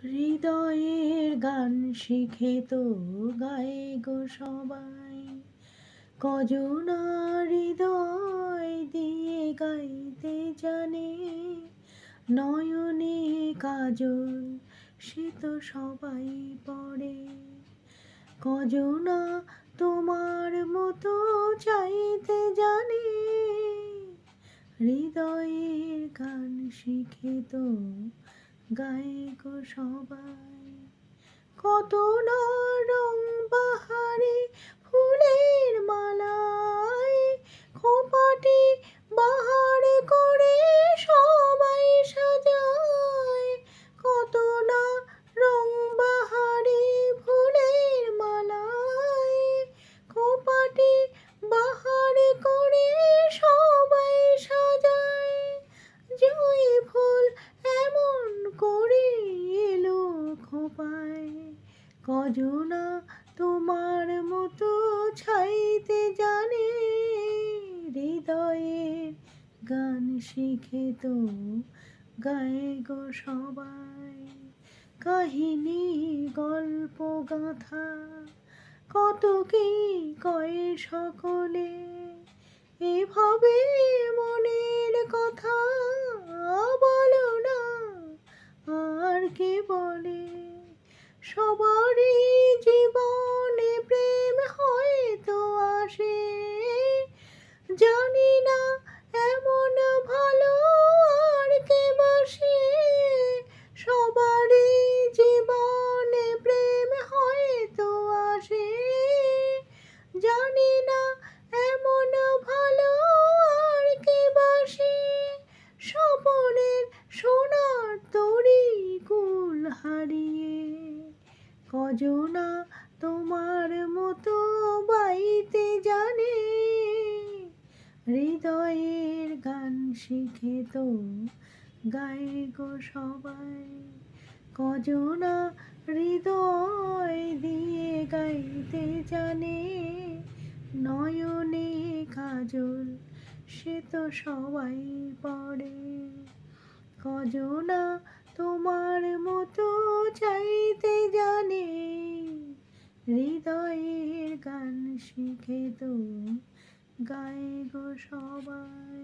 হৃদয়ের গান শিখে তো গায়ে গো সবাই, কজনা হৃদয় দিয়ে গাইতে জানে। নয়নে কাজল সে তো সবাই পড়ে, কজনা তোমার মতো চাইতে জানে। হৃদয়ের গান শিখে তো গায়ে গো সবাই, কত না রং বাহারি ফুলের মালায় খোঁপাটি বাহার করে সবাই সাজায়। কত না রং বাহারি ফুলের মালায় খোঁপাটি বাহার করে সবাই সাজায়। জুঁই ফুল এমন করে এলো খোঁপায়, কজনা তোমার মতো ছাইতে জানে। হৃদয়ের গান শিখে তো গায়ে গো সবাই, কাহিনী গল্প গাথা কত কি কয় সকলে। এভাবে মনের কথা বলো না আর কে বলে। সবারই জীবনে প্রেম হয়তো আসে, জানি না এমন ভালো আর কে বাসে। সবারই জীবনে প্রেম হয়তো আসে, জানি না এমন ভালো আর কে বাসে। স্বপনের সোনার তরী কুল হারিয়ে, কজনা তোমার মতো বাইতে জানে। হৃদয়ের গান শিখে তো গায়ে গো সবাই, কজনা হৃদয় দিয়ে গাইতে জানে। নয়নে কাজল সে তো সবাই পড়ে, কজনা তোমার মতো চাইতে জানে। হৃদয়ের গান শিখে তো গায়ে গো সবাই।